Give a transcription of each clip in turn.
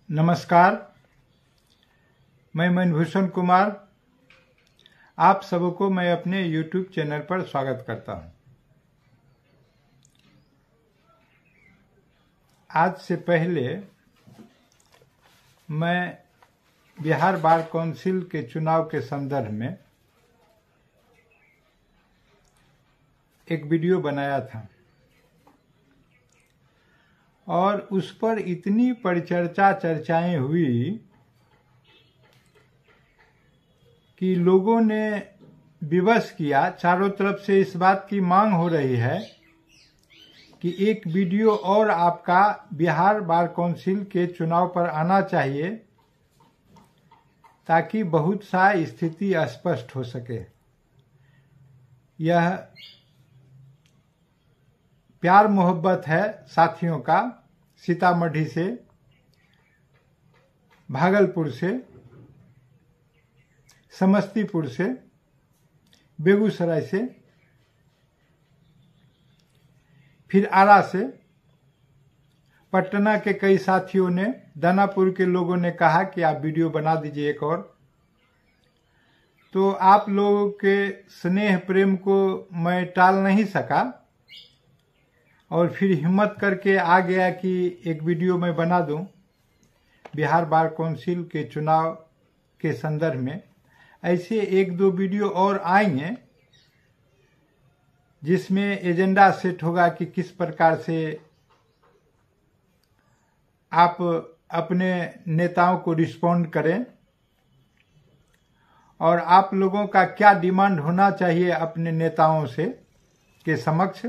नमस्कार, मैं मनभूषण कुमार। आप सबको मैं अपने YouTube चैनल पर स्वागत करता हूं। आज से पहले मैं बिहार बार काउंसिल के चुनाव के संदर्भ में एक वीडियो बनाया था और उस पर इतनी चर्चाएं हुई कि लोगों ने विवश किया। चारों तरफ से इस बात की मांग हो रही है कि एक वीडियो और आपका बिहार बार काउंसिल के चुनाव पर आना चाहिए ताकि बहुत सा स्थिति स्पष्ट हो सके। यह प्यार मोहब्बत है साथियों का, सीतामढ़ी से, भागलपुर से, समस्तीपुर से, बेगूसराय से, फिर आरा से, पटना के कई साथियों ने, दानापुर के लोगों ने कहा कि आप वीडियो बना दीजिए एक और। तो आप लोगों के स्नेह प्रेम को मैं टाल नहीं सका और फिर हिम्मत करके आ गया कि एक वीडियो मैं बना दूं बिहार बार काउंसिल के चुनाव के संदर्भ में। ऐसे एक दो वीडियो और आएंगे जिसमें एजेंडा सेट होगा कि किस प्रकार से आप अपने नेताओं को रिस्पॉन्ड करें और आप लोगों का क्या डिमांड होना चाहिए अपने नेताओं से के समक्ष।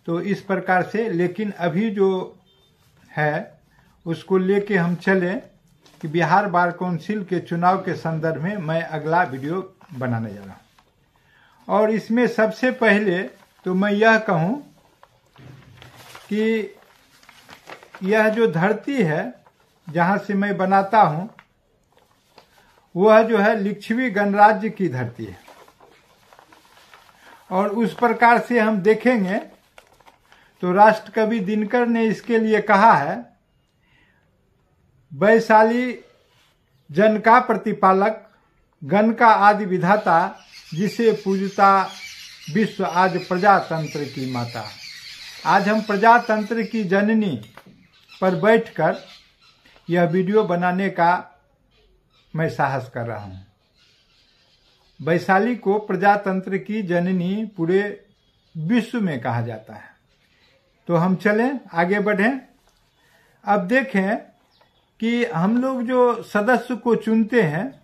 तो इस प्रकार से, लेकिन अभी जो है उसको लेके हम चलें कि बिहार बार काउंसिल के चुनाव के संदर्भ में मैं अगला वीडियो बनाने जा रहा हूं। और इसमें सबसे पहले तो मैं यह कहूं कि यह जो धरती है जहां से मैं बनाता हूं वह जो है लिच्छवी गणराज्य की धरती है और उस प्रकार से हम देखेंगे तो राष्ट्रकवि दिनकर ने इसके लिए कहा है, वैशाली जन का प्रतिपालक, गण का आदि विधाता, जिसे पूजता विश्व आज प्रजातंत्र की माता। आज हम प्रजातंत्र की जननी पर बैठकर यह वीडियो बनाने का मैं साहस कर रहा हूं। वैशाली को प्रजातंत्र की जननी पूरे विश्व में कहा जाता है। तो हम चलें, आगे बढ़ें। अब देखें कि हम लोग जो सदस्य को चुनते हैं,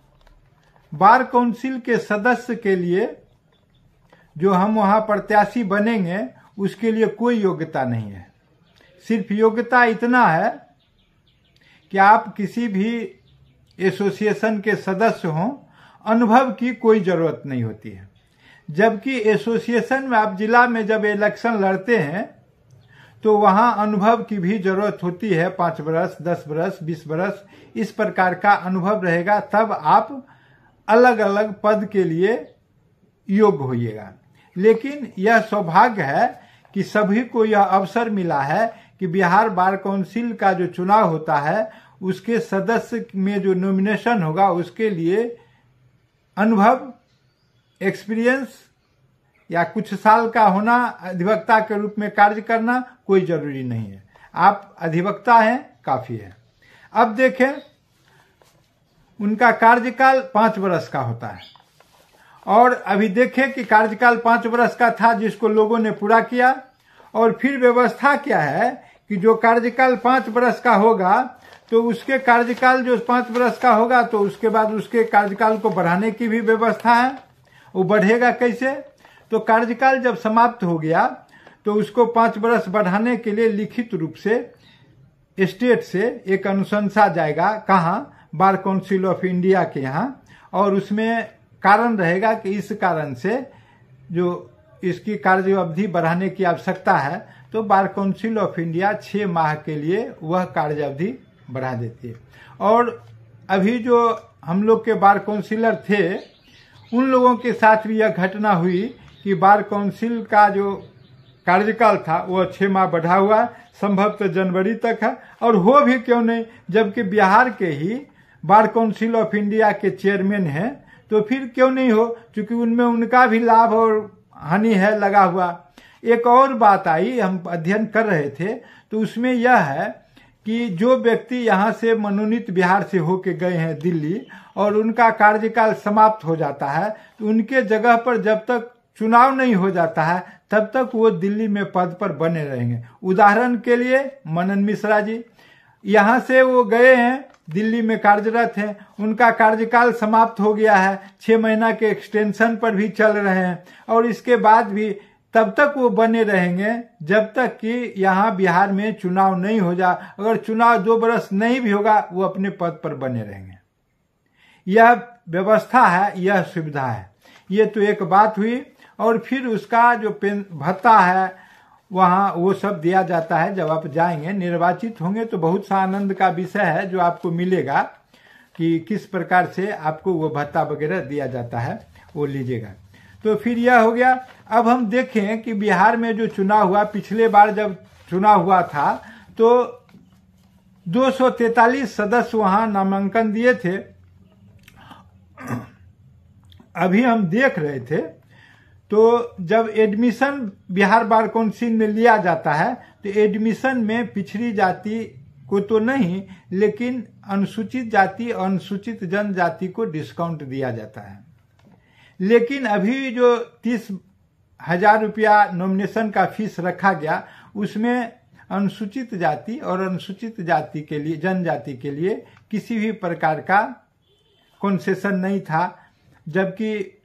बार काउंसिल के सदस्य के लिए जो हम वहां प्रत्याशी बनेंगे उसके लिए कोई योग्यता नहीं है। सिर्फ योग्यता इतना है कि आप किसी भी एसोसिएशन के सदस्य हों, अनुभव की कोई जरूरत नहीं होती है। जबकि एसोसिएशन में आप जिला में जब इलेक्शन लड़ते हैं तो वहां अनुभव की भी जरूरत होती है। 5 वर्ष, 10 वर्ष, 20 वर्ष इस प्रकार का अनुभव रहेगा, तब आप अलग अलग पद के लिए योग्य होइएगा। लेकिन यह सौभाग्य है कि सभी को यह अवसर मिला है कि बिहार बार काउंसिल का जो चुनाव होता है उसके सदस्य में जो नॉमिनेशन होगा उसके लिए अनुभव, एक्सपीरियंस या कुछ साल का होना, अधिवक्ता के रूप में कार्य करना कोई जरूरी नहीं है। आप अधिवक्ता हैं, काफी है। अब देखें, उनका कार्यकाल 5 वर्ष का होता है और अभी देखें कि कार्यकाल 5 वर्ष का था जिसको लोगों ने पूरा किया। और फिर व्यवस्था क्या है कि जो कार्यकाल 5 वर्ष का होगा तो उसके कार्यकाल जो 5 वर्ष का होगा तो उसके बाद उसके कार्यकाल को बढ़ाने की भी व्यवस्था है। वो बढ़ेगा कैसे? तो कार्यकाल जब समाप्त हो गया तो उसको 5 वर्ष बढ़ाने के लिए लिखित रूप से स्टेट से एक अनुशंसा जाएगा। कहाँ? बार काउंसिल ऑफ इंडिया के यहाँ। और उसमें कारण रहेगा कि इस कारण से जो इसकी कार्य अवधि बढ़ाने की आवश्यकता है तो बार काउंसिल ऑफ इंडिया 6 माह के लिए वह कार्य अवधि बढ़ा देती है। और अभी जो हम लोग के बार काउंसिलर थे उन लोगों के साथ भी यह घटना हुई कि बार काउंसिल का जो कार्यकाल था वो 6 माह बढ़ा हुआ, संभवतः जनवरी तक है, और हो भी क्यों नहीं, जबकि बिहार के ही बार काउंसिल ऑफ इंडिया के चेयरमैन हैं, तो फिर क्यों नहीं हो, क्योंकि उनमें उनका भी लाभ और हानि है लगा हुआ। एक और बात आई, हम अध्ययन कर रहे थे, तो उसमें यह है कि जो व्यक्ति यहाँ से मनोनीत बिहार से होके गए हैं दिल्ली और उनका कार्यकाल समाप्त हो जाता है, तो उनके जगह पर जब तक चुनाव नहीं हो जाता है तब तक वो दिल्ली में पद पर बने रहेंगे। उदाहरण के लिए मनन मिश्रा जी, यहाँ से वो गए हैं, दिल्ली में कार्यरत हैं, उनका कार्यकाल समाप्त हो गया है, 6 महीना के एक्सटेंशन पर भी चल रहे हैं, और इसके बाद भी तब तक वो बने रहेंगे जब तक कि यहाँ बिहार में चुनाव नहीं हो जा। अगर चुनाव 2 बरस नहीं भी होगा वो अपने पद पर बने रहेंगे। यह व्यवस्था है, यह सुविधा है। ये तो एक बात हुई। और फिर उसका जो भत्ता है वहाँ वो सब दिया जाता है। जब आप जाएंगे, निर्वाचित होंगे, तो बहुत सा आनंद का विषय है जो आपको मिलेगा कि किस प्रकार से आपको वो भत्ता वगैरह दिया जाता है, वो लीजिएगा। तो फिर यह हो गया। अब हम देखें कि बिहार में जो चुनाव हुआ, पिछले बार जब चुनाव हुआ था तो 243 सदस्य वहां नामांकन दिए थे। अभी हम देख रहे थे, तो जब एडमिशन बिहार बार काउंसिल में लिया जाता है तो एडमिशन में पिछड़ी जाति को तो नहीं, लेकिन अनुसूचित जाति और अनुसूचित जनजाति को डिस्काउंट दिया जाता है। लेकिन अभी जो 30,000 रुपया नॉमिनेशन का फीस रखा गया, उसमें अनुसूचित जाति और अनुसूचित जाति के लिए, जनजाति के लिए किसी भी प्रकार का कंसेशन नहीं था, जबकि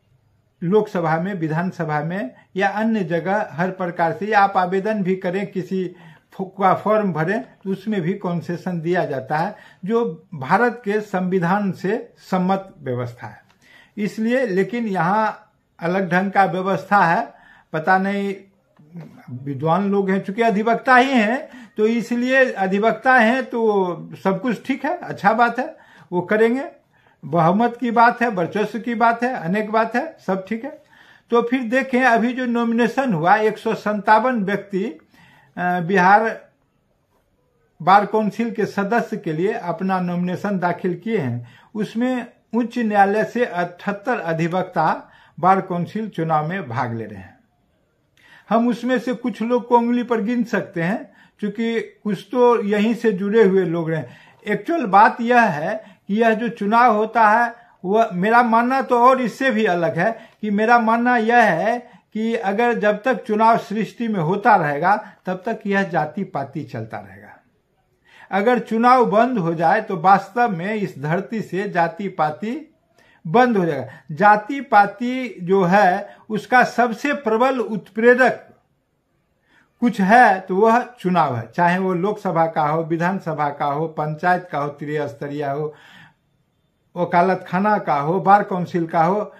लोकसभा में, विधानसभा में या अन्य जगह हर प्रकार से, या आप आवेदन भी करें, किसी का फॉर्म भरें, तो उसमें भी कंसेशन दिया जाता है, जो भारत के संविधान से सम्मत व्यवस्था है। इसलिए, लेकिन यहाँ अलग ढंग का व्यवस्था है, पता नहीं, विद्वान लोग हैं, चूंकि अधिवक्ता ही हैं, तो इसलिए अधिवक्ता हैं तो सब कुछ ठीक है, अच्छा बात है, वो करेंगे। बहुमत की बात है, वर्चस्व की बात है, अनेक बात है, सब ठीक है। तो फिर देखें, अभी जो नॉमिनेशन हुआ, 157 व्यक्ति बिहार बार काउंसिल के सदस्य के लिए अपना नॉमिनेशन दाखिल किए हैं। उसमें उच्च न्यायालय से 78 अधिवक्ता बार काउंसिल चुनाव में भाग ले रहे हैं। हम उसमें से कुछ लोग को उंगली पर गिन सकते हैं, क्योंकि कुछ तो यहीं से जुड़े हुए लोग रहे। एक्चुअल बात यह है कि यह जो चुनाव होता है, वह, मेरा मानना तो और इससे भी अलग है, कि मेरा मानना यह है कि अगर जब तक चुनाव सृष्टि में होता रहेगा तब तक यह जाति पाति चलता रहेगा। अगर चुनाव बंद हो जाए तो वास्तव में इस धरती से जाति पाति बंद हो जाएगा। जाति पाति जो है उसका सबसे प्रबल उत्प्रेरक कुछ है तो वह चुनाव है, चाहे वो लोकसभा का हो, विधानसभा का हो, पंचायत का हो, त्रिस्तरीय हो, वकालत खाना का हो, बार काउंसिल का हो,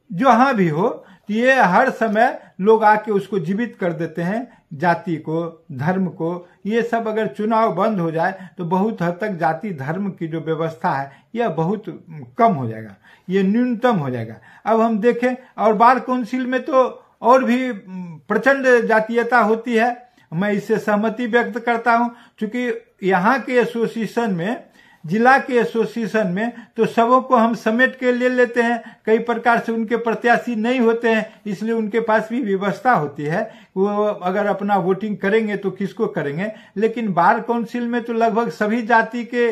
जहां भी हो, तो ये हर समय लोग आके उसको जीवित कर देते हैं, जाति को, धर्म को। ये सब अगर चुनाव बंद हो जाए तो बहुत हद तक जाति धर्म की जो व्यवस्था है यह बहुत कम हो जाएगा, ये न्यूनतम हो जाएगा। अब हम देखें, और बार काउंसिल में तो और भी प्रचंड जातीयता होती है, मैं इससे सहमति व्यक्त करता हूं, क्योंकि यहाँ के एसोसिएशन में, जिला के एसोसिएशन में तो सबों को हम समेट के ले लेते हैं। कई प्रकार से उनके प्रत्याशी नहीं होते हैं, इसलिए उनके पास भी व्यवस्था होती है, वो अगर अपना वोटिंग करेंगे तो किसको करेंगे। लेकिन बार काउंसिल में तो लगभग सभी जाति के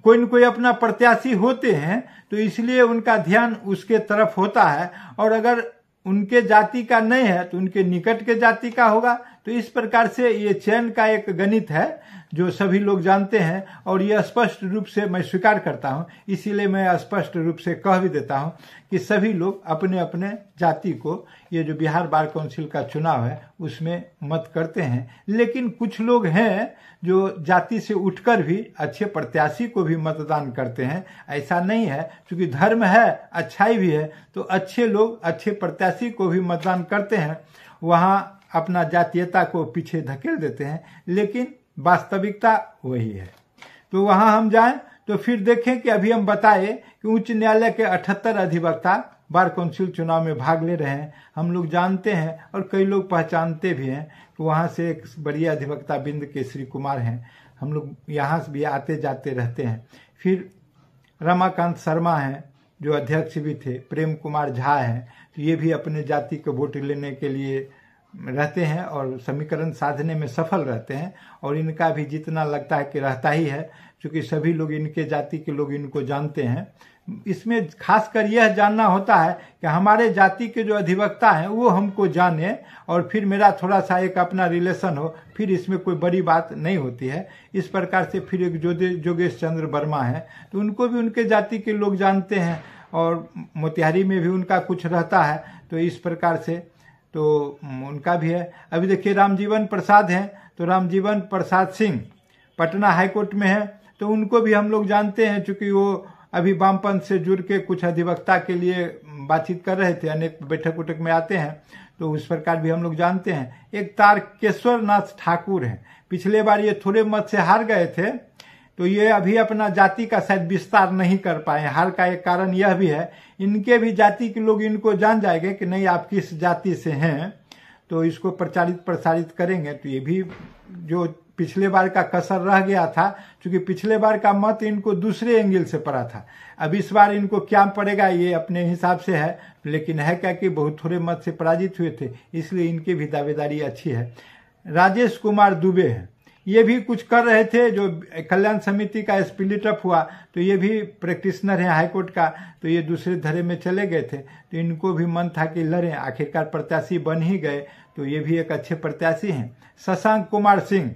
कोई न कोई अपना प्रत्याशी होते हैं, तो इसलिए उनका ध्यान उसके तरफ होता है, और अगर उनके जाति का नहीं है तो उनके निकट के जाति का होगा। तो इस प्रकार से ये चयन का एक गणित है जो सभी लोग जानते हैं, और ये स्पष्ट रूप से मैं स्वीकार करता हूं। इसीलिए मैं स्पष्ट रूप से कह भी देता हूं कि सभी लोग अपने अपने जाति को, ये जो बिहार बार काउंसिल का चुनाव है उसमें मत करते हैं। लेकिन कुछ लोग हैं जो जाति से उठकर भी अच्छे प्रत्याशी को भी मतदान करते हैं। ऐसा नहीं है, क्योंकि धर्म है, अच्छाई भी है, तो अच्छे लोग अच्छे प्रत्याशी को भी मतदान करते हैं, वहां अपना जातीयता को पीछे धकेल देते हैं। लेकिन वास्तविकता वही है। तो वहां हम जाएं तो फिर देखें कि अभी हम बताए कि उच्च न्यायालय के 78 अधिवक्ता बार काउंसिल चुनाव में भाग ले रहे हैं। हम लोग जानते हैं और कई लोग पहचानते भी हैं कि वहाँ से एक बड़ी अधिवक्ता बिंद केसरी कुमार हैं। हम लोग यहाँ से भी आते जाते रहते हैं। फिर रमाकांत शर्मा हैं जो अध्यक्ष भी थे, प्रेम कुमार झा हैं, तो ये भी अपने जाति को वोट लेने के लिए रहते हैं और समीकरण साधने में सफल रहते हैं। और इनका भी जितना लगता है कि रहता ही है, क्योंकि सभी लोग इनके जाति के लोग इनको जानते हैं। इसमें खासकर यह जानना होता है कि हमारे जाति के जो अधिवक्ता हैं वो हमको जाने और फिर मेरा थोड़ा सा एक अपना रिलेशन हो, फिर इसमें कोई बड़ी बात नहीं होती है। इस प्रकार से फिर एक जोगेश चंद्र वर्मा है, तो उनको भी उनके जाति के लोग जानते हैं और मोतिहारी में भी उनका कुछ रहता है, तो इस प्रकार से तो उनका भी है। अभी देखिए रामजीवन प्रसाद हैं, तो रामजीवन प्रसाद सिंह पटना हाईकोर्ट में है, तो उनको भी हम लोग जानते हैं, चूंकि वो अभी वामपंथ से जुड़ के कुछ अधिवक्ता के लिए बातचीत कर रहे थे, अनेक बैठक उठक में आते हैं, तो उस प्रकार भी हम लोग जानते हैं। एक तारकेश्वर नाथ ठाकुर हैं, पिछले बार ये थोड़े मत से हार गए थे, तो ये अभी अपना जाति का शायद विस्तार नहीं कर पाए। हार का एक कारण यह भी है, इनके भी जाति के लोग इनको जान जाएंगे कि नहीं आप किस जाति से हैं, तो इसको प्रचारित प्रसारित करेंगे। तो ये भी जो पिछले बार का कसर रह गया था, क्योंकि पिछले बार का मत इनको दूसरे एंगल से पड़ा था। अब इस बार इनको क्या पड़ेगा ये अपने हिसाब से है, लेकिन है क्या कि बहुत थोड़े मत से पराजित हुए थे, इसलिए इनकी भी दावेदारी अच्छी है। राजेश कुमार दुबे हैं, ये भी कुछ कर रहे थे, जो कल्याण समिति का स्प्लिट अप हुआ, तो ये भी प्रैक्टिशनर है हाईकोर्ट का, तो ये दूसरे धरे में चले गए थे, तो इनको भी मन था कि लड़ें, आखिरकार प्रत्याशी बन ही गए, तो ये भी एक अच्छे प्रत्याशी हैं। शशांक कुमार सिंह,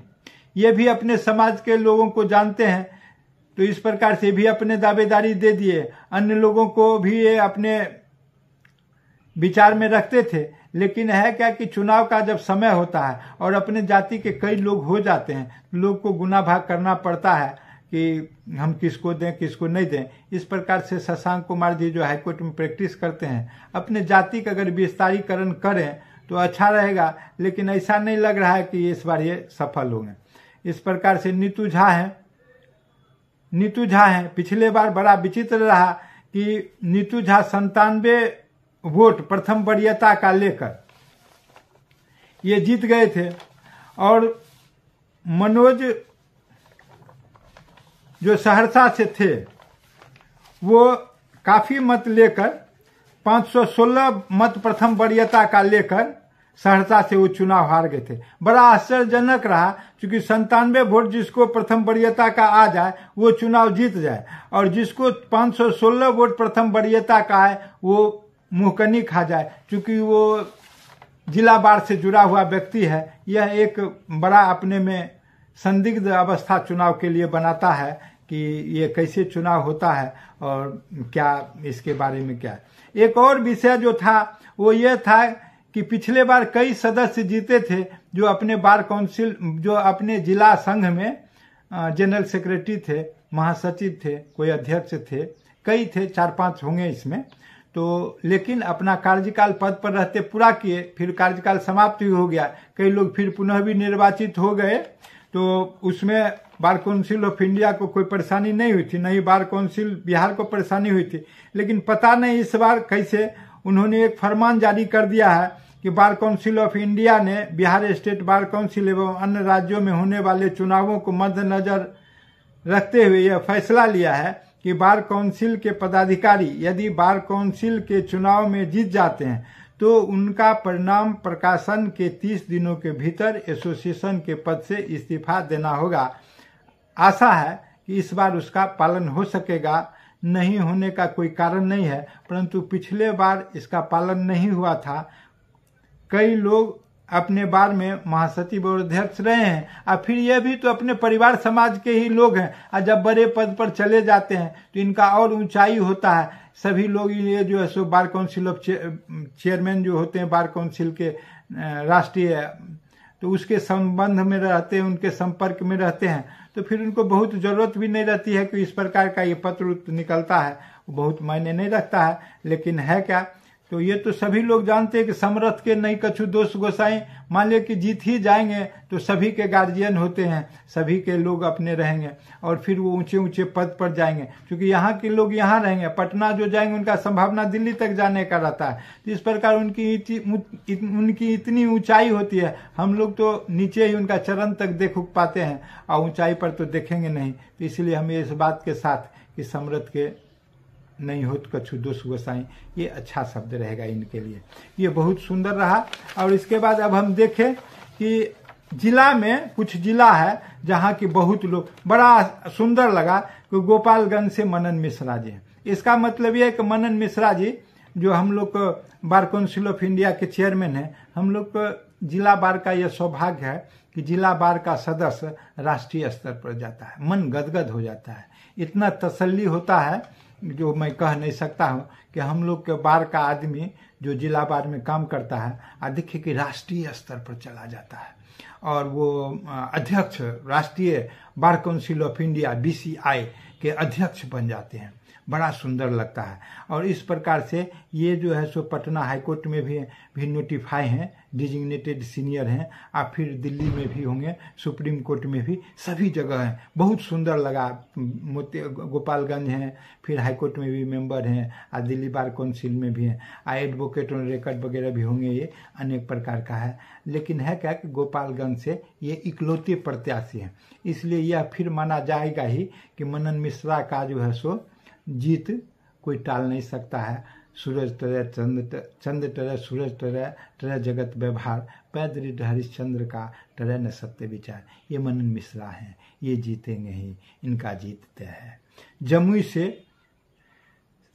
ये भी अपने समाज के लोगों को जानते हैं, तो इस प्रकार से भी अपने दावेदारी दे दिए। अन्य लोगों को भी ये अपने विचार में रखते थे, लेकिन है क्या कि चुनाव का जब समय होता है और अपने जाति के कई लोग हो जाते हैं, लोग को गुना भाग करना पड़ता है कि हम किसको दें किसको नहीं दें। इस प्रकार से शशांक कुमार जी जो हाईकोर्ट में प्रैक्टिस करते हैं, अपने जाति का अगर विस्तारीकरण करें तो अच्छा रहेगा, लेकिन ऐसा नहीं लग रहा है कि इस बार ये सफल होंगे। इस प्रकार से नीतू झा हैं, पिछले बार बड़ा विचित्र रहा कि नीतू झा 97 वोट प्रथम वरीयता का लेकर ये जीत गए थे, और मनोज जो सहरसा से थे वो काफी मत लेकर 516 मत प्रथम वरीयता का लेकर सहरसा से वो चुनाव हार गए थे। बड़ा आश्चर्यजनक रहा, क्योंकि 97 वोट जिसको प्रथम वरीयता का आ जाए वो चुनाव जीत जाए, और जिसको 516 वोट प्रथम वरीयता का है वो मुहकनी खा जाए, क्योंकि वो जिला बार से जुड़ा हुआ व्यक्ति है। यह एक बड़ा अपने में संदिग्ध अवस्था चुनाव के लिए बनाता है कि ये कैसे चुनाव होता है और क्या इसके बारे में क्या। एक और विषय जो था वो ये था कि पिछले बार कई सदस्य जीते थे जो अपने बार काउंसिल, जो अपने जिला संघ में जनरल सेक्रेटरी थे, महासचिव थे, कोई अध्यक्ष थे, कई थे, 4-5 होंगे इसमें, तो लेकिन अपना कार्यकाल पद पर रहते पूरा किए, फिर कार्यकाल समाप्त भी हो गया, कई लोग फिर पुनः भी निर्वाचित हो गए, तो उसमें बार काउंसिल ऑफ इंडिया को कोई परेशानी नहीं हुई थी, नहीं बार काउंसिल बिहार को परेशानी हुई थी। लेकिन पता नहीं इस बार कैसे उन्होंने एक फरमान जारी कर दिया है कि बार काउंसिल ऑफ इंडिया ने बिहार स्टेट बार काउंसिल एवं अन्य राज्यों में होने वाले चुनावों को मद्देनजर रखते हुए यह फैसला लिया है कि बार काउंसिल के पदाधिकारी यदि बार काउंसिल के चुनाव में जीत जाते हैं तो उनका परिणाम प्रकाशन के 30 दिनों के भीतर एसोसिएशन के पद से इस्तीफा देना होगा। आशा है कि इस बार उसका पालन हो सकेगा, नहीं होने का कोई कारण नहीं है, परंतु पिछले बार इसका पालन नहीं हुआ था। कई लोग अपने बार में महासचिव और अध्यक्ष रहे हैं, और फिर यह भी तो अपने परिवार समाज के ही लोग हैं, और जब बड़े पद पर चले जाते हैं तो इनका और ऊंचाई होता है। सभी लोग ये जो है सो बार काउंसिल ऑफ चेयरमैन जो होते हैं बार काउंसिल के राष्ट्रीय, तो उसके संबंध में रहते हैं, उनके संपर्क में रहते हैं, तो फिर उनको बहुत जरूरत भी नहीं रहती है कि इस प्रकार का ये पत्र निकलता है, वो बहुत मायने नहीं रखता है। लेकिन है क्या, तो ये तो सभी लोग जानते हैं कि समरथ के नहीं कछु दोष गोसाई, मान लिया कि जीत ही जाएंगे तो सभी के गार्जियन होते हैं, सभी के लोग अपने रहेंगे और फिर वो ऊंचे ऊंचे पद पर जाएंगे, क्योंकि यहाँ के लोग यहाँ रहेंगे, पटना जो जाएंगे उनका संभावना दिल्ली तक जाने का रहता है। तो इस प्रकार उनकी इतनी ऊंचाई होती है, हम लोग तो नीचे ही उनका चरण तक देख पाते हैं और ऊंचाई पर तो देखेंगे नहीं। तो इसलिए हमें इस बात के साथ कि समरथ के नहीं होत कछु दोष गोसाई, ये अच्छा शब्द रहेगा इनके लिए। ये बहुत सुंदर रहा। और इसके बाद अब हम देखें कि जिला में कुछ जिला है जहाँ की बहुत लोग, बड़ा सुंदर लगा कि गोपालगंज से मनन मिश्रा जी। इसका मतलब यह है कि मनन मिश्रा जी जो हम लोग बार काउंसिल ऑफ इंडिया के चेयरमैन हैं, हम लोग को जिला बार का यह सौभाग्य है कि जिला बार का सदस्य राष्ट्रीय स्तर पर जाता है, मन गदगद हो जाता है, इतना तसल्ली होता है जो मैं कह नहीं सकता हूँ कि हम लोग के बार का आदमी जो जिला बार में काम करता है देखिए कि राष्ट्रीय स्तर पर चला जाता है और वो अध्यक्ष राष्ट्रीय bar council of India BCI के अध्यक्ष बन जाते हैं, बड़ा सुंदर लगता है। और इस प्रकार से ये जो है सो पटना हाईकोर्ट में भी नोटिफाई हैं, डिजिग्नेटेड सीनियर हैं, आप फिर दिल्ली में भी होंगे, सुप्रीम कोर्ट में भी, सभी जगह हैं। बहुत सुंदर लगा। गोपालगंज हैं, फिर हाईकोर्ट में भी मेंबर हैं, और दिल्ली बार काउंसिल में भी हैं, एडवोकेट ऑन रिकॉर्ड वगैरह भी होंगे। ये अनेक प्रकार का है, लेकिन है क्या कि गोपालगंज से ये इकलौते प्रत्याशी हैं, इसलिए यह फिर माना जाएगा ही कि मनन मिश्रा का जो है सो जीत कोई टाल नहीं सकता है। सूरज तरह चंद्र तरह सूरज तरह जगत व्यवहार, पैदृढ़ हरिश्चंद्र का तरह न सत्य विचार। ये मनन मिश्रा हैं, ये जीतेंगे ही, इनका जीत तय है। जमुई से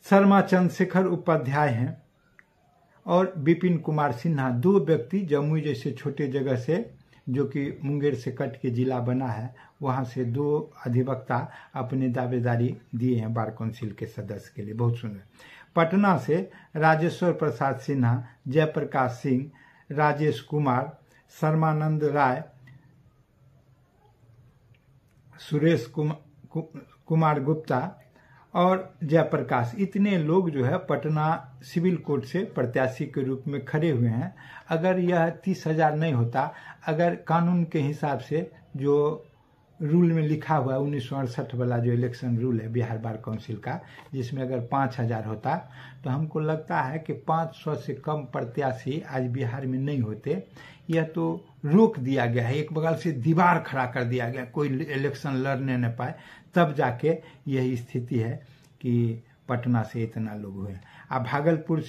शर्मा चंद्रशेखर उपाध्याय हैं और विपिन कुमार सिन्हा, दो व्यक्ति जमुई जैसे छोटे जगह से, जो कि मुंगेर से कट के जिला बना है, वहाँ से दो अधिवक्ता अपने दावेदारी दिए हैं बार काउंसिल के सदस्य के लिए। बहुत सुंदर। पटना से राजेश्वर प्रसाद सिन्हा, जयप्रकाश सिंह, राजेश कुमार, शर्मानंद राय, सुरेश कुमार गुप्ता और जयप्रकाश, इतने लोग जो है पटना सिविल कोर्ट से प्रत्याशी के रूप में खड़े हुए हैं। अगर यह 30,000 नहीं होता, अगर कानून के हिसाब से जो रूल में लिखा हुआ है 1968 वाला जो इलेक्शन रूल है बिहार बार काउंसिल का, जिसमें अगर 5,000 होता तो हमको लगता है कि 500 से कम प्रत्याशी आज बिहार में नहीं होते। यह तो रोक दिया गया है, एक बगल से दीवार खड़ा कर दिया गया, कोई इलेक्शन लड़ने न पाए, तब जाके यही स्थिति है कि पटना से इतना लोग हुए। अब भागलपुर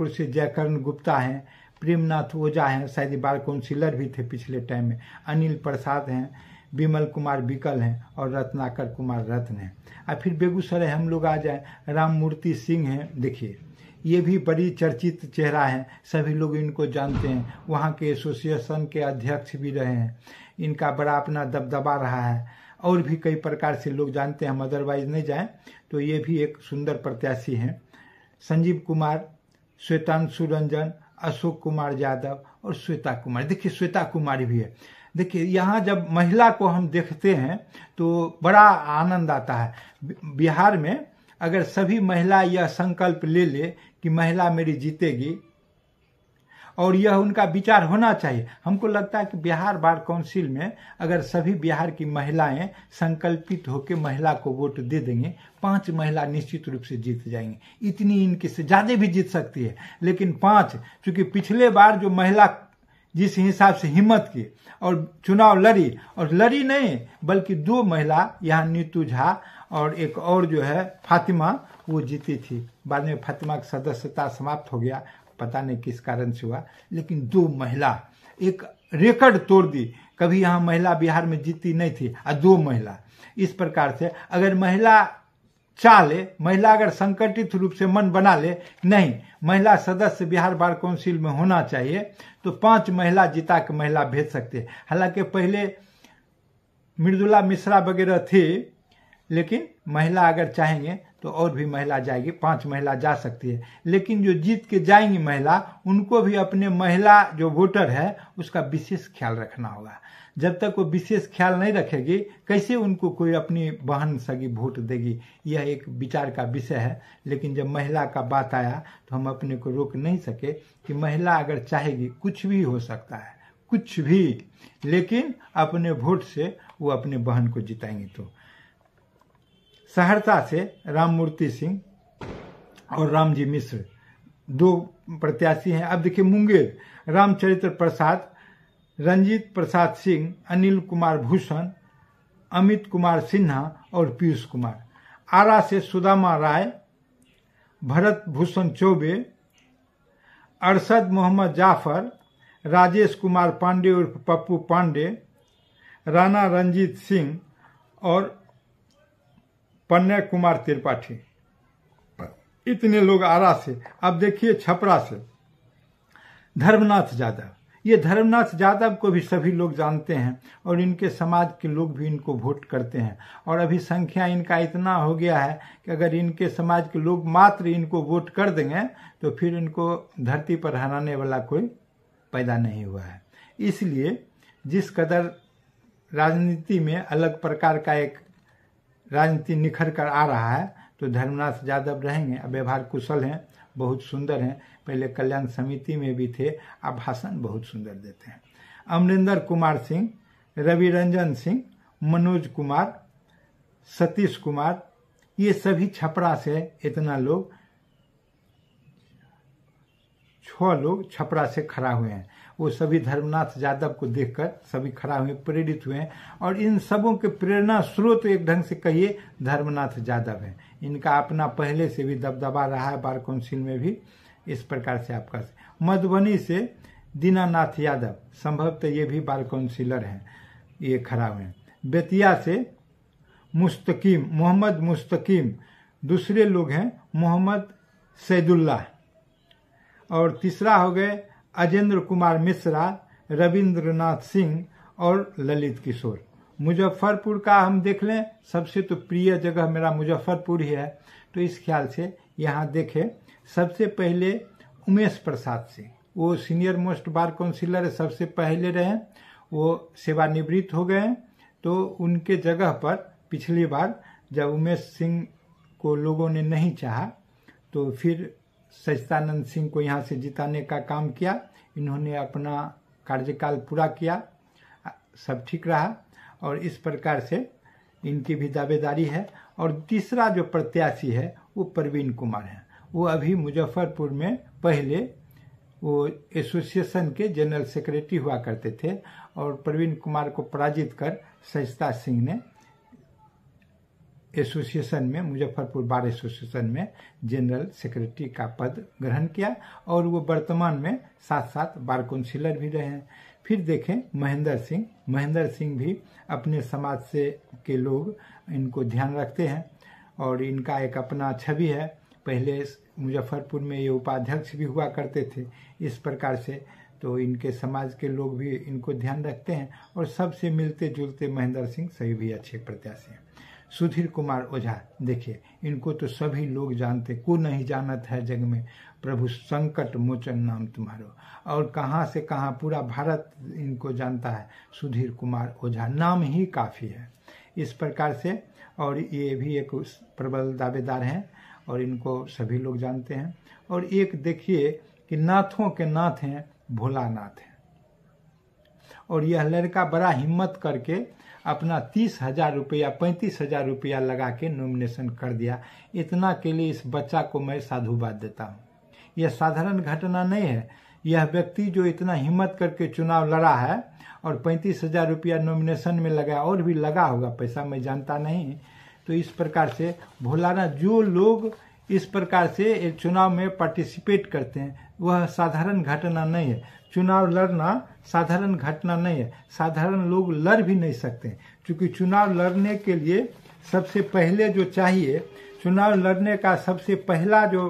से जयकर्ण गुप्ता हैं, प्रेमनाथ ओझा हैं, शायद बार काउंसिलर भी थे पिछले टाइम में, अनिल प्रसाद हैं, विमल कुमार बिकल हैं और रत्नाकर कुमार रत्न हैं। और फिर बेगूसराय हम लोग आ जाए, राममूर्ति सिंह हैं, देखिए ये भी बड़ी चर्चित चेहरा है, सभी लोग इनको जानते हैं, वहाँ के एसोसिएशन के अध्यक्ष भी रहे हैं, इनका बड़ा अपना दबदबा रहा है, और भी कई प्रकार से लोग जानते हैं, हम अदरवाइज नहीं जाएं तो ये भी एक सुंदर प्रत्याशी हैं। संजीव कुमार, श्वेतांशु रंजन, अशोक कुमार यादव और श्वेता कुमारी, देखिए श्वेता कुमारी भी है। देखिए यहाँ जब महिला को हम देखते हैं तो बड़ा आनंद आता है। बिहार में अगर सभी महिला यह संकल्प ले कि महिला मेरी जीतेगी, और यह उनका विचार होना चाहिए, हमको लगता है कि बिहार बार काउंसिल में अगर सभी बिहार की महिलाएं संकल्पित होकर महिला को वोट दे देंगे, 5 महिला निश्चित रूप से जीत जाएंगी। इतनी इनके से ज्यादा भी जीत सकती है, लेकिन 5, क्योंकि पिछले बार जो महिला जिस हिसाब से हिम्मत की और चुनाव लड़ी, और लड़ी नहीं बल्कि 2 महिला, यहाँ नीतू झा और एक और जो है फातिमा, वो जीती थी। बाद में फातिमा की सदस्यता समाप्त हो गया, पता नहीं किस कारण से हुआ, लेकिन 2 महिला एक रिकॉर्ड तोड़ दी। कभी यहाँ महिला बिहार में जीती नहीं थी, और 2 महिला। इस प्रकार से अगर महिला चाह ले, महिला अगर संगठित रूप से मन बना ले, नहीं महिला सदस्य बिहार बार काउंसिल में होना चाहिए, तो 5 महिला जिता के महिला भेज सकते हैं। हालांकि पहले मृदुला मिश्रा वगैरह थे, लेकिन महिला अगर चाहेंगे तो और भी महिला जाएगी, 5 महिला जा सकती है। लेकिन जो जीत के जाएंगी महिला, उनको भी अपने महिला जो वोटर है उसका विशेष ख्याल रखना होगा। जब तक वो विशेष ख्याल नहीं रखेगी कैसे उनको कोई अपनी बहन सगी वोट देगी। यह एक विचार का विषय है। लेकिन जब महिला का बात आया तो हम अपने को रोक नहीं सके कि महिला अगर चाहेगी कुछ भी हो सकता है, कुछ भी, लेकिन अपने वोट से वो अपने बहन को जिताएंगी। तो सहरसा से राममूर्ति सिंह और रामजी मिश्र 2 प्रत्याशी हैं। अब देखिए मुंगेर रामचरित्र प्रसाद, रंजीत प्रसाद सिंह, अनिल कुमार भूषण, अमित कुमार सिन्हा और पीयूष कुमार। आरा से सुदामा राय, भरत भूषण चौबे, अरशद मोहम्मद जाफर, राजेश कुमार पांडे उर्फ पप्पू पांडे, राणा रंजीत सिंह और पन्ने कुमार त्रिपाठी। इतने लोग आरा से। अब देखिए छपरा से धर्मनाथ यादव। ये धर्मनाथ यादव को भी सभी लोग जानते हैं और इनके समाज के लोग भी इनको वोट करते हैं। और अभी संख्या इनका इतना हो गया है कि अगर इनके समाज के लोग मात्र इनको वोट कर देंगे तो फिर इनको धरती पर हराने वाला कोई पैदा नहीं हुआ है। इसलिए जिस कदर राजनीति में अलग प्रकार का एक राजनीति निखर कर आ रहा है तो धर्मनाथ यादव रहेंगे। अब व्यवहार कुशल हैं, बहुत सुंदर हैं, पहले कल्याण समिति में भी थे, अब भाषण बहुत सुंदर देते हैं। अमरिंदर कुमार सिंह, रवि रंजन सिंह, मनोज कुमार, सतीश कुमार, ये सभी छपरा से इतना लोग 6 लोग छपरा से खड़ा हुए हैं। वो सभी धर्मनाथ यादव को देखकर सभी खड़ा हुए, प्रेरित हुए हैं। और इन सबों के प्रेरणा स्रोत एक ढंग से कहिए धर्मनाथ यादव है। इनका अपना पहले से भी दबदबा रहा है बार काउंसिल में भी। इस प्रकार से आपका मधुबनी से दीनानाथ यादव, संभवतः ये भी बार काउंसिलर हैं, ये खड़ा हुए हैं। बेतिया से मुस्तकीम, मोहम्मद मुस्तकीम, दूसरे लोग हैं मोहम्मद सैदुल्लाह। और तीसरा हो गए अजेंद्र कुमार मिश्रा, रविंद्रनाथ सिंह और ललित किशोर। मुजफ्फरपुर का हम देख लें, सबसे तो प्रिय जगह मेरा मुजफ्फरपुर ही है। तो इस ख्याल से यहाँ देखें, सबसे पहले उमेश प्रसाद सिंह, वो सीनियर मोस्ट बार काउंसिलर सबसे पहले रहे, वो सेवानिवृत्त हो गए। तो उनके जगह पर पिछली बार जब उमेश सिंह को लोगों ने नहीं चाहा तो फिर सच्चिदानंद सिंह को यहाँ से जिताने का काम किया। इन्होंने अपना कार्यकाल पूरा किया, सब ठीक रहा और इस प्रकार से इनकी भी दावेदारी है। और तीसरा जो प्रत्याशी है वो प्रवीण कुमार है। वो अभी मुजफ्फरपुर में पहले वो एसोसिएशन के जनरल सेक्रेटरी हुआ करते थे और प्रवीण कुमार को पराजित कर सचिता सिंह ने एसोसिएशन में, मुजफ्फरपुर बार एसोसिएशन में जनरल सेक्रेटरी का पद ग्रहण किया और वो वर्तमान में साथ साथ बार काउंसिलर भी रहे हैं। फिर देखें महेंद्र सिंह भी अपने समाज से के लोग इनको ध्यान रखते हैं और इनका एक अपना छवि है। पहले मुजफ्फरपुर में ये उपाध्यक्ष भी हुआ करते थे। इस प्रकार से तो इनके समाज के लोग भी इनको ध्यान रखते हैं और सबसे मिलते जुलते महेंद्र सिंह सही भी अच्छे प्रत्याशी हैं। सुधीर कुमार ओझा, देखिए इनको तो सभी लोग जानते, को नहीं जानत है जग में, प्रभु संकट मोचन नाम तुम्हारो। और कहाँ से कहाँ पूरा भारत इनको जानता है। सुधीर कुमार ओझा नाम ही काफ़ी है इस प्रकार से। और ये भी एक प्रबल दावेदार हैं और इनको सभी लोग जानते हैं। और एक देखिए कि नाथों के नाथ हैं, भोलानाथ हैं। और यह लड़का बड़ा हिम्मत करके अपना 30,000 रुपया 35,000 रुपया लगा के नॉमिनेशन कर दिया। इतना के लिए इस बच्चा को मैं साधुवाद देता हूँ। यह साधारण घटना नहीं है। यह व्यक्ति जो इतना हिम्मत करके चुनाव लड़ा है और 35,000 रुपया नॉमिनेशन में लगा, और भी लगा होगा पैसा, मैं जानता नहीं। तो इस प्रकार से भोलानाथ, जो लोग इस प्रकार से चुनाव में पार्टिसिपेट करते हैं वह साधारण घटना नहीं है। चुनाव लड़ना साधारण घटना नहीं है। साधारण लोग लड़ भी नहीं सकते, क्योंकि चुनाव लड़ने के लिए सबसे पहले जो चाहिए, चुनाव लड़ने का सबसे पहला जो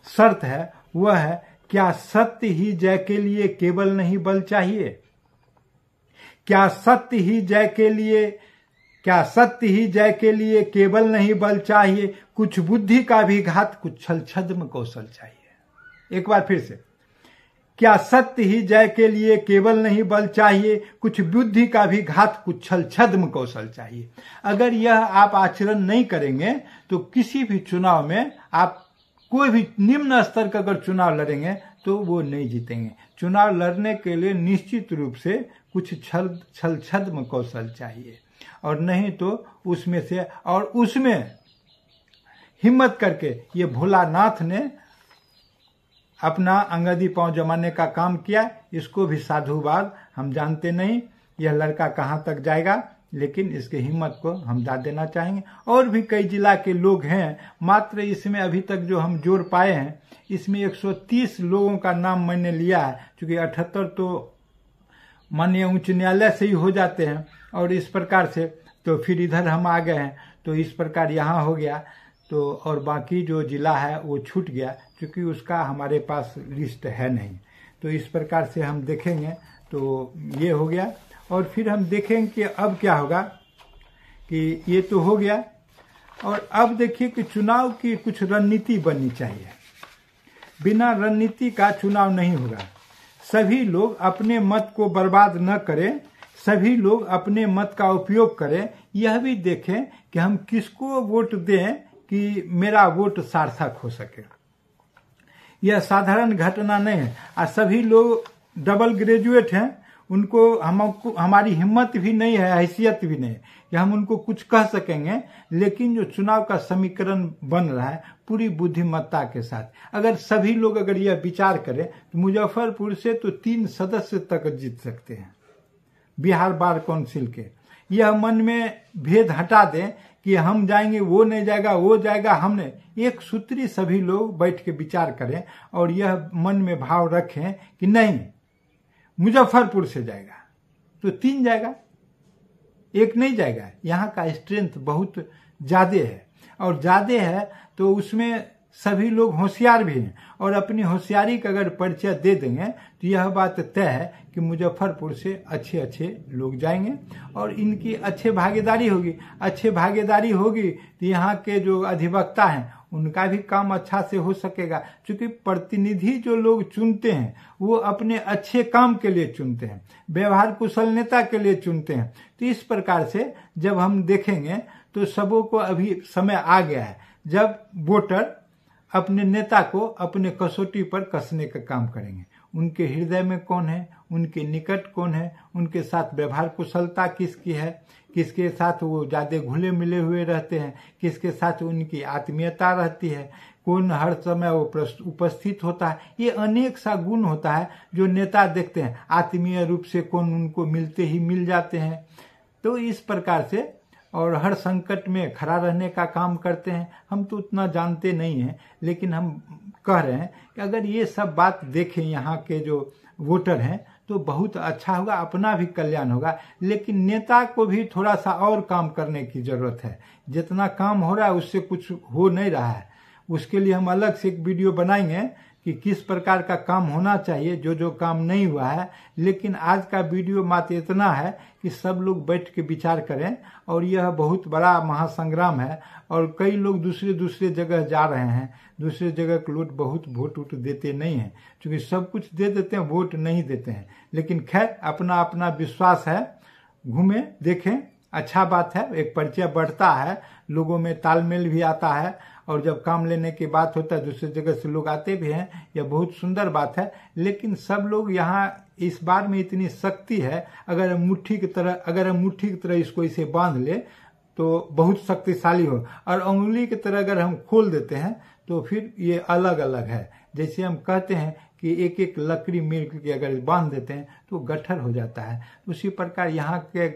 शर्त है वह है, क्या सत्य ही जय के लिए केवल नहीं बल चाहिए? क्या सत्य ही जय के लिए केवल नहीं बल चाहिए? कुछ बुद्धि का भी घात, कुछ छल छद्म कौशल चाहिए। एक बार फिर से, क्या सत्य ही जय के लिए केवल नहीं बल चाहिए, कुछ बुद्धि का भी घात, कुछ छल छद्म कौशल चाहिए। अगर यह आप आचरण नहीं करेंगे तो किसी भी चुनाव में आप कोई भी निम्न स्तर का अगर चुनाव लड़ेंगे तो वो नहीं जीतेंगे। चुनाव लड़ने के लिए निश्चित रूप से कुछ छल छद्म कौशल चाहिए, और नहीं तो उसमें हिम्मत करके ये भोलानाथ ने अपना अंगदी पांव जमाने का काम किया। इसको भी साधुवाद हम जानते नहीं यह लड़का कहाँ तक जाएगा, लेकिन इसके हिम्मत को हम दाद देना चाहेंगे। और भी कई जिला के लोग हैं, मात्र इसमें अभी तक जो हम जोड़ पाए हैं इसमें 130 लोगों का नाम मैंने लिया है, क्योंकि 78 तो माननीय उच्च न्यायालय से ही हो जाते हैं, और इस प्रकार से तो फिर इधर हम आ गए हैं, तो इस प्रकार यहाँ हो गया। तो और बाकी जो जिला है वो छूट गया, क्योंकि उसका हमारे पास लिस्ट है नहीं। तो इस प्रकार से हम देखेंगे तो ये हो गया। और फिर हम देखेंगे कि अब क्या होगा, कि ये तो हो गया। और अब देखिए कि चुनाव की कुछ रणनीति बननी चाहिए। बिना रणनीति का चुनाव नहीं होगा। सभी लोग अपने मत को बर्बाद न करें, सभी लोग अपने मत का उपयोग करें। यह भी देखें कि हम किसको वोट दें कि मेरा वोट सार्थक हो सके। यह साधारण घटना नहीं है। आज सभी लोग डबल ग्रेजुएट हैं, उनको हमारी हिम्मत भी नहीं है, हैसियत भी नहीं है कि हम उनको कुछ कह सकेंगे। लेकिन जो चुनाव का समीकरण बन रहा है पूरी बुद्धिमत्ता के साथ, अगर सभी लोग अगर यह विचार करें तो मुजफ्फरपुर से तो 3 सदस्य तक जीत सकते हैं बिहार बार काउंसिल के। यह मन में भेद हटा दें कि हम जाएंगे, वो नहीं जाएगा, वो जाएगा। हमने एक सूत्री सभी लोग बैठ के विचार करें और यह मन में भाव रखें कि नहीं मुजफ्फरपुर से जाएगा तो 3 जाएगा, 1 नहीं जाएगा। यहाँ का स्ट्रेंथ बहुत ज्यादा है, और ज्यादा है तो उसमें सभी लोग होशियार भी हैं, और अपनी होशियारी का अगर परिचय दे देंगे तो यह बात तय है कि मुजफ्फरपुर से अच्छे लोग जाएंगे और इनकी अच्छे भागीदारी होगी। अच्छे भागीदारी होगी तो यहाँ के जो अधिवक्ता हैं उनका भी काम अच्छा से हो सकेगा, क्योंकि प्रतिनिधि जो लोग चुनते हैं वो अपने अच्छे काम के लिए चुनते हैं, व्यवहार कुशल नेता के लिए चुनते हैं। तो इस प्रकार से जब हम देखेंगे तो सबों को अभी समय आ गया है जब वोटर अपने नेता को अपने कसौटी पर कसने का काम करेंगे। उनके हृदय में कौन है, उनके निकट कौन है, उनके साथ व्यवहार कुशलता किसकी है, किसके साथ वो ज्यादा घुले मिले हुए रहते हैं, किसके साथ उनकी आत्मीयता रहती है, कौन हर समय वो उपस्थित होता है। ये अनेक सा गुण होता है जो नेता देखते हैं। आत्मीय रूप से कौन उनको मिलते ही मिल जाते हैं। तो इस प्रकार से और हर संकट में खड़ा रहने का काम करते हैं। हम तो उतना जानते नहीं हैं, लेकिन हम कह रहे हैं कि अगर ये सब बात देखें यहाँ के जो वोटर हैं तो बहुत अच्छा होगा, अपना भी कल्याण होगा। लेकिन नेता को भी थोड़ा सा और काम करने की जरूरत है। जितना काम हो रहा है उससे कुछ हो नहीं रहा है। उसके लिए हम अलग से एक वीडियो बनाएंगे कि किस प्रकार का काम होना चाहिए, जो काम नहीं हुआ है। लेकिन आज का वीडियो मात्र इतना है कि सब लोग बैठ के विचार करें, और यह बहुत बड़ा महासंग्राम है। और कई लोग दूसरे जगह जा रहे हैं, दूसरे जगह के लोग बहुत वोट देते नहीं हैं, क्योंकि सब कुछ दे देते हैं, वोट नहीं देते हैं। लेकिन खैर अपना अपना विश्वास है, घूमें देखें, अच्छा बात है। एक परिचय बढ़ता है, लोगों में तालमेल भी आता है, और जब काम लेने की बात होता है दूसरी जगह से लोग आते भी हैं। यह बहुत सुंदर बात है। लेकिन सब लोग यहाँ इस बार में इतनी शक्ति है, अगर हम मुट्ठी की तरह इसको इसे बांध ले तो बहुत शक्तिशाली हो, और उंगली की तरह अगर हम खोल देते हैं तो फिर ये अलग अलग है। जैसे हम कहते हैं कि एक लकड़ी मिल के अगर बांध देते हैं तो गट्ठर हो जाता है। उसी प्रकार यहाँ के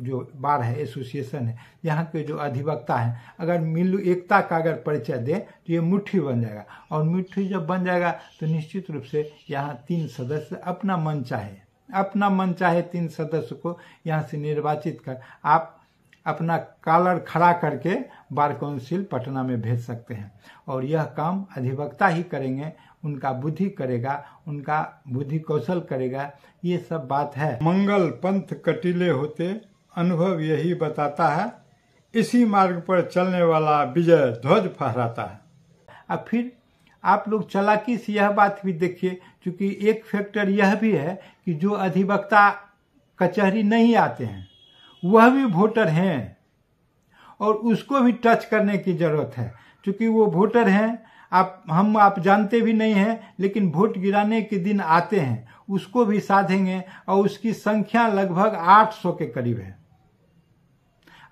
जो बार है, एसोसिएशन है, यहाँ के जो अधिवक्ता हैं, अगर मिल एकता का अगर परिचय दें तो ये मुट्ठी बन जाएगा। और मुट्ठी जब बन जाएगा तो निश्चित रूप से यहाँ 3 सदस्य अपना मन चाहे 3 सदस्य को यहाँ से निर्वाचित कर आप अपना कॉलर खड़ा करके बार काउंसिल पटना में भेज सकते हैं। और यह काम अधिवक्ता ही करेंगे, उनका बुद्धि करेगा, उनका बुद्धि कौशल करेगा। ये सब बात है। मंगल पंथ कटीले होते, अनुभव यही बताता है, इसी मार्ग पर चलने वाला विजय ध्वज फहराता है। अब फिर आप लोग चालाकी से यह बात भी देखिए, क्योंकि एक फैक्टर यह भी है कि जो अधिवक्ता कचहरी नहीं आते हैं वह भी वोटर हैं, और उसको भी टच करने की जरूरत है, क्योंकि वो वोटर हैं। आप जानते भी नहीं हैं, लेकिन वोट गिराने के दिन आते हैं, उसको भी साधेंगे। और उसकी संख्या लगभग 800 के करीब है,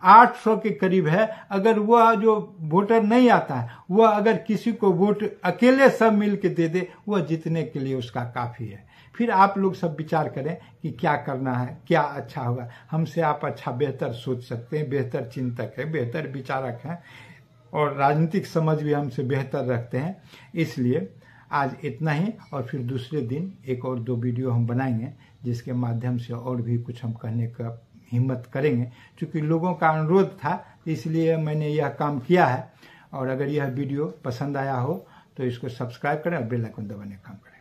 800 के करीब है। अगर वह जो वोटर नहीं आता है, वह अगर किसी को वोट अकेले सब मिल के दे दे, वह जीतने के लिए उसका काफी है। फिर आप लोग सब विचार करें कि क्या करना है, क्या अच्छा होगा। हमसे आप अच्छा बेहतर सोच सकते हैं, बेहतर चिंतक है, बेहतर विचारक हैं, और राजनीतिक समझ भी हमसे बेहतर रखते हैं। इसलिए आज इतना ही, और फिर दूसरे दिन 1 और 2 वीडियो हम बनाएंगे, जिसके माध्यम से और भी कुछ हम कहने का हिम्मत करेंगे। क्योंकि लोगों का अनुरोध था, इसलिए मैंने यह काम किया है। और अगर यह वीडियो पसंद आया हो तो इसको सब्सक्राइब करें और बेल आइकन दबाने का काम करें।